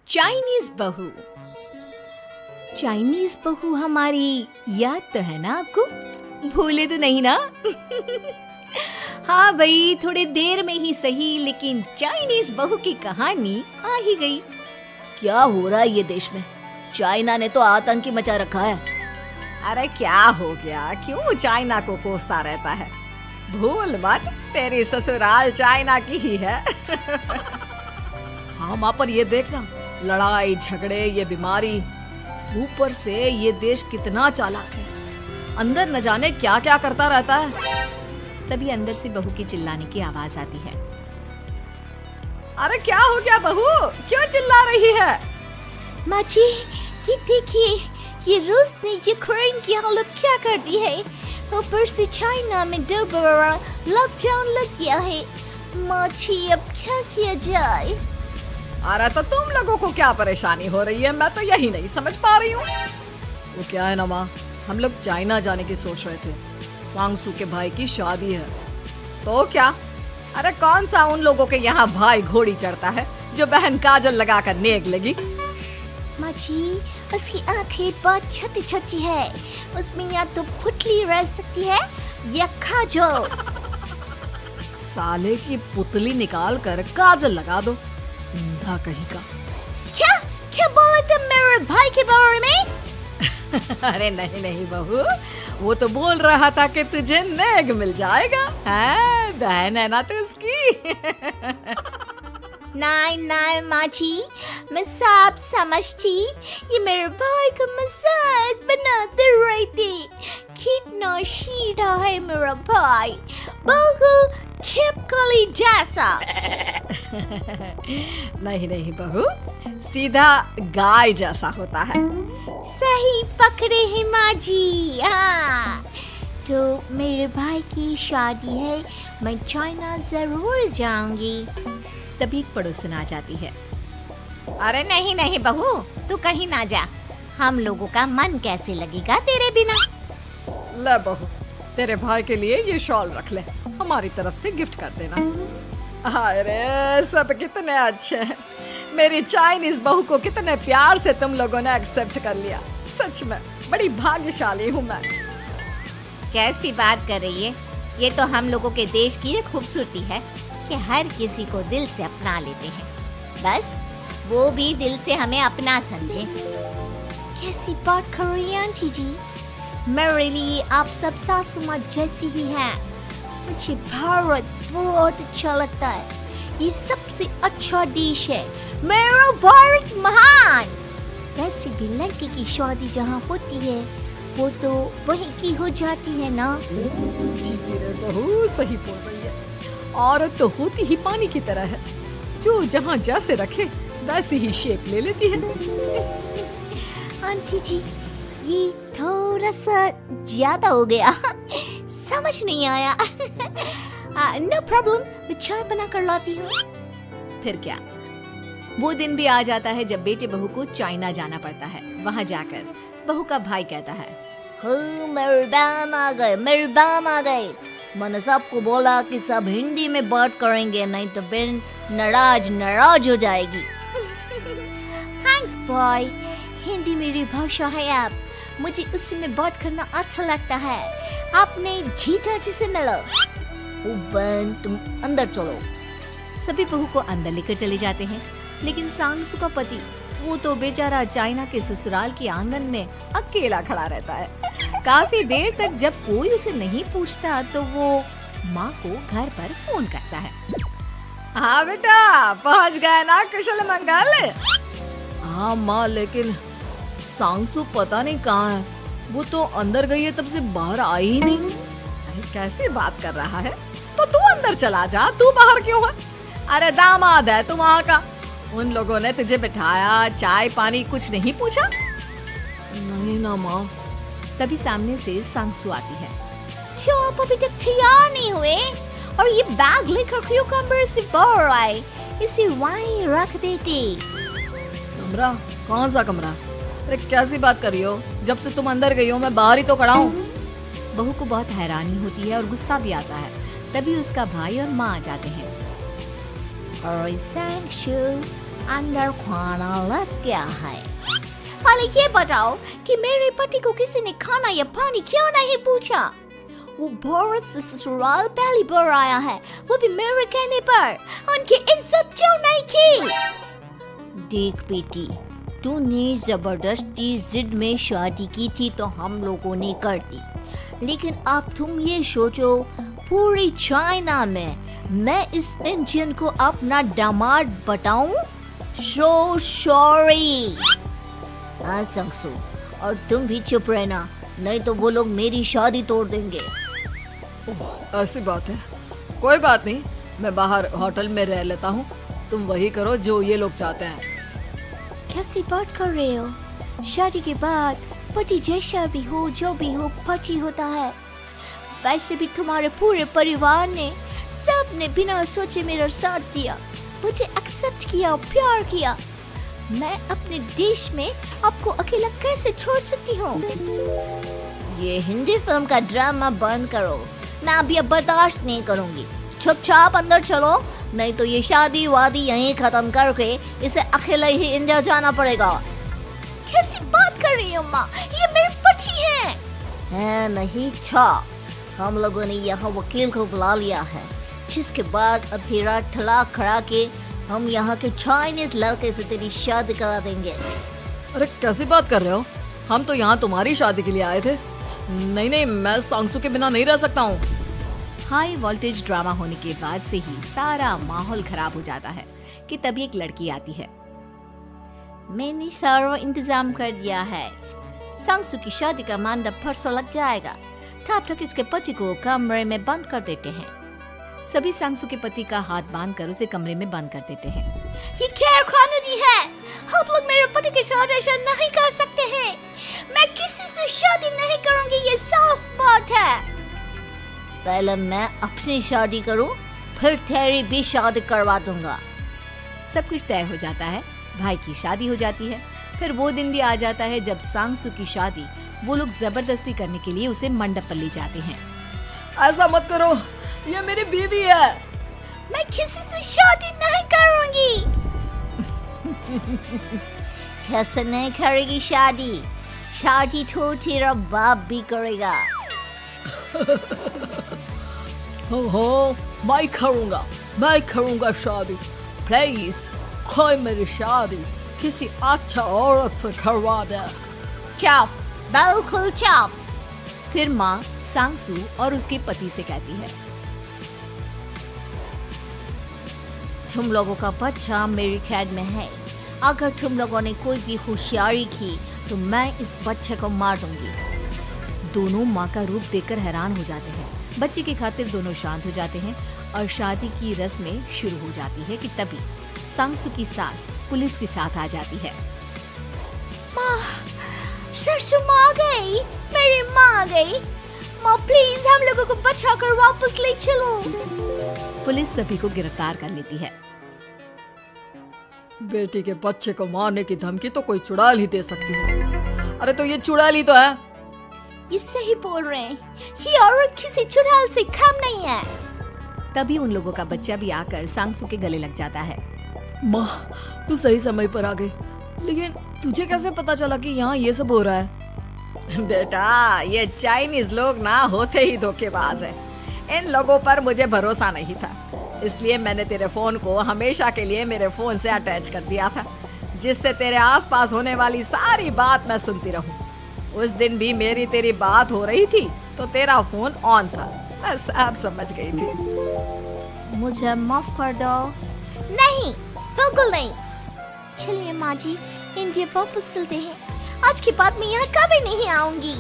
Chinese बहू। Chinese बहू हमारी याद तो है ना आपको? भूले तो नहीं ना? हाँ भाई, थोड़ी देर में ही सही, लेकिन चाइनीज बहू की कहानी आ ही गई। क्या हो रहा है ये देश में? चाइना ने तो आतंकी मचा रखा है। अरे क्या हो गया, क्यों चाइना को कोसता रहता है? भूल मत, तेरी ससुराल चाइना की ही है। हाँ माँ, पर ये देखना, लड़ाई झगड़े, ये बीमारी, ऊपर से ये देश कितना चालाक है, अंदर न जाने क्या क्या करता रहता है। तभी अंदर से बहू की चिल्लाने की आवाज आती है। अरे क्या हो गया बहू, क्यों चिल्ला रही है? माँ जी, ये देखिए, ये रूस ने यूक्रेन की हालत क्या कर दी है। ऊपर से चाइना में दोबारा लॉकडाउन लग गया है। माँ जी, अब क्या किया जाए? अरे तो तुम लोगों को क्या परेशानी हो रही है, मैं तो यही नहीं समझ पा रही हूँ। वो क्या है ना माँ, हम लोग चाइना जाने की सोच रहे थे, सांगसू के भाई की शादी है। तो क्या? अरे कौन सा उन लोगों के यहाँ भाई घोड़ी चढ़ता है जो बहन काजल लगा कर नेक लगी। माँ जी, उसकी आंखें बहुत छोटी छोटी है, उसमें या तो पुतली रह सकती है या काजल। साले की पुतली निकाल कर काजल लगा दो, अंधा कहीं का। क्या क्या बोले तुम मेरे भाई के बारे में? अरे नहीं नहीं बहू, वो तो बोल रहा था कि तुझे नेग मिल जाएगा। है, बहन है ना तू उसकी। नहीं नहीं माँ जी, मैं सब समझती, ये मेरे भाई का मजाक बनाते रहते। कितना सीधा है मेरा भाई, बिल्कुल छिपकली जैसा। नहीं नहीं बहू, सीधा गाय जैसा होता है। सही पकड़े हैं माँ जी। हाँ, तो मेरे भाई की शादी है, मैं चाइना जरूर जाऊंगी। तभी एक पड़ोसन आ जाती है। अरे नहीं नहीं बहू, तू कहीं ना जा, हम लोगों का मन कैसे लगेगा तेरे बिना। ले बहू, तेरे भाई के लिए ये शॉल रख ले, हमारी तरफ से गिफ्ट कर देना। अरे सब कितने अच्छे हैं, मेरी चाइनीज बहू को कितने प्यार से तुम लोगों ने एक्सेप्ट कर लिया। सच में बड़ी भाग्यशाली हूँ मैं। कैसी बात कर रही है? ये तो हम लोगों के देश की खूबसूरती है कि हर किसी को दिल से अपना लेते हैं, बस वो भी दिल से हमें अपना समझे। कैसी बात कर रही हैं आंटी जी? मेरे लिए आप सब सासू माँ जैसी ही हैं। मुझे भारत बहुत अच्छा लगता है, ये सबसे अच्छा देश है। मेरा भारत महान। वैसे भी लड़के की शादी जहाँ होती है, वो तो वहीं की हो जाती है ना। जी तेरे बहू सही बोल रही है, औरत तो होती ही पानी की तरह है, जो जहाँ जैसे रखे वैसी ही शेप ले लेती है। आंटी जी, ये थोड़ा सा ज्यादा हो गया, समझ नहीं आया। नो प्रॉब्लम, मैं चाय बना कर लाती हूँ। फिर क्या, वो दिन भी आ जाता है जब बेटे बहू को चाइना जाना पड़ता है। वहाँ जाकर बहू का भाई कहता है, मेरे बहन आ गए, मेरे बहन आ गए। मैंने सबको बोला कि सब हिंदी में बात करेंगे, नहीं तो बहन नाराज हो जाएगी। थैंक्स बॉय, हिंदी मेरी भाषा है। आप मुझे उसी में बात करना अच्छा लगता है। आपने जीजा जी से मिलो। ओ बहन, तुम अंदर चलो। सभी बहू को अंदर लेकर चले जाते हैं, लेकिन सांगसू का पति, वो तो बेचारा चाइना के ससुराल के आंगन में अकेला खड़ा रहता है। काफी देर तक जब कोई उसे नहीं पूछता तो वो माँ को घर पर फोन करता है। हाँ बेटा, पहुँच गए ना कुशल मंगल? हाँ माँ, लेकिन सांगसू पता नहीं कहाँ है, वो तो अंदर गई है तब से बाहर आई ही नहीं। अरे कैसी बात कर रहा है, तो तू अंदर चला जा, तू बाहर क्यों है? अरे दामाद है तू वहाँ का, उन लोगों ने तुझे बिठाया, चाय पानी कुछ नहीं पूछा? नहीं ना माँ। तभी सामने से सांगसू आती है। क्यों आप अभी तक तैयार नहीं हुए? और ये बैग लेकर क्यों कमरे से बाहर आए? इसे वहीं रख देते। कमरा? कौन सा कमरा? अरे कैसी बात कर रही हो, जब से तुम अंदर गई हो मैं बाहर ही तो खड़ा हूँ। बहू को बहुत हैरानी होती है और गुस्सा भी आता है। तभी उसका भाई और माँ आ जाते हैं। और सांगसू, अंदर खाना लग गया है। पहले ये बताओ कि मेरे पति को किसी ने खाना या पानी क्यों नहीं पूछा? वो भारत से ससुराल पहली बार आया है, वो भी मेरे कहने पर। उनकी इज्जत क्यों नहीं की? देख बेटी, तूने जबरदस्ती जिद में शादी की थी तो हम लोगों ने कर दी, लेकिन अब तुम ये सोचो, पूरी चाइना में मैं इस इंडियन को अपना दामाद बताऊं? So sorry। हाँ संगसू, और तुम भी चुप रहना, नहीं तो वो लोग मेरी शादी तोड़ देंगे। ऐसी बात है, कोई बात नहीं, मैं बाहर होटल में रह लेता हूँ, तुम वही करो जो ये लोग चाहते हैं। कैसी बात कर रहे हो? शादी के बाद पति जैसा भी हो, जो भी हो, पति होता है। वैसे भी तुम्हारे पूरे परिवार ने, सबने बिना सोचे मेरा साथ दिया, मुझे एक्सेप्ट किया, प्यार किया। मैं अपने देश में आपको अकेला कैसे छोड़ सकती हूँ? ये हिंदी फिल्म का ड्रामा बंद करो, मैं अभी अब बर्दाश्त नहीं करूँगी। चुपचाप अंदर चलो, नहीं तो ये शादी वादी यहीं खत्म करके इसे अकेले ही इंडिया जाना पड़ेगा। कैसी बात कर रही हो माँ? ये मेरे पति हैं। नहीं था, हम लोगों ने यहाँ वकील को बुला लिया है, जिसके बाद अब तेरा तलाक करा के हम यहाँ के चाइनीज लड़के से तेरी शादी करा देंगे। अरे कैसी बात कर रहे हो? हम तो यहाँ तुम्हारी शादी के लिए आए थे। नहीं नहीं, मैं सांसू के बिना नहीं रह सकता हूँ। हाई वोल्टेज ड्रामा होने के बाद से ही सारा माहौल खराब हो जाता है कि तभी एक लड़की आती है। मैंने सारा इंतजाम कर दिया है, सांसू की शादी का मंडप परसों लग जाएगा, तब तक इसके पति को कमरे में बंद कर देते हैं। सभी सांसू के पति का हाथ बांधकर उसे कमरे में बंद कर देते हैं। ये क्या कानूनी है? आप लोग मेरे पति के साथ ऐसा नहीं कर सकते हैं। मैं किसी से शादी नहीं करूंगी, ये साफ बात है। पहले मैं अपनी शादी करूं, फिर तेरी भी शादी करवा दूंगा। सब कुछ तय हो जाता है, भाई की शादी हो जाती है। फिर वो दिन भी आ जाता है जब सांसू की शादी वो लोग जबरदस्ती करने के लिए उसे मंडप पर ले जाते हैं। ऐसा मत करो, ये मेरी बीवी है। मैं किसी से शादी नहीं करूंगी। कैसे नहीं करेगी शादी? शादी तो तेरा बाप भी करेगा। हो, मैं करूंगा शादी। प्लीज कोई मेरी शादी किसी अच्छा औरत से करवा दे। चुप, बिल्कुल चुप। फिर माँ सांसू और उसके पति से कहती है, तुम लोगों का बच्चा मेरी कैद में है। अगर तुम लोगों ने कोई भी होशियारी की तो मैं इस बच्चे को मार दूंगी। दोनों माँ का रूप देखकर हैरान हो जाते हैं। बच्चे की खातिर दोनों शांत हो जाते हैं और शादी की रस्में शुरू हो जाती है कि तभी सांसू की सास पुलिस के साथ आ जाती है। माँ, सरसू माँ आ गई, मेरी माँ आ गई। माँ प्लीज हम लोगों को बचाकर वापस ले चलो। पुलिस सभी को गिरफ्तार कर लेती है। बेटी के बच्चे को मारने की धमकी तो कोई चुड़ैल ही दे सकती है। अरे तो ये चुड़ैल ही तो है। ये सही बोल रहे हैं, ये औरत किसी चुड़ैल से कम नहीं है। तभी उन लोगों का बच्चा भी आकर सांसू के गले लग जाता है। माँ, तू सही समय पर आ गई, लेकिन तुझे कैसे पता चला कि यहाँ ये सब हो रहा है? बेटा, ये चाइनीज लोग ना होते ही धोखेबाज हैं। इन लोगों पर मुझे भरोसा नहीं था, इसलिए मैंने तेरे फोन को हमेशा के लिए मेरे फोन से अटैच कर दिया था, जिससे तेरे आसपास होने वाली सारी बात मैं सुनती रहूं। उस दिन भी मेरी तेरी बात हो रही थी तो तेरा फोन ऑन था, मैं सब समझ गई थी। मुझे माफ कर दो। नहीं, बिल्कुल नहीं। चलिए माँ जी, इंडिया वापस चलते हैं। आज के बाद मैं यहाँ कभी नहीं आऊंगी।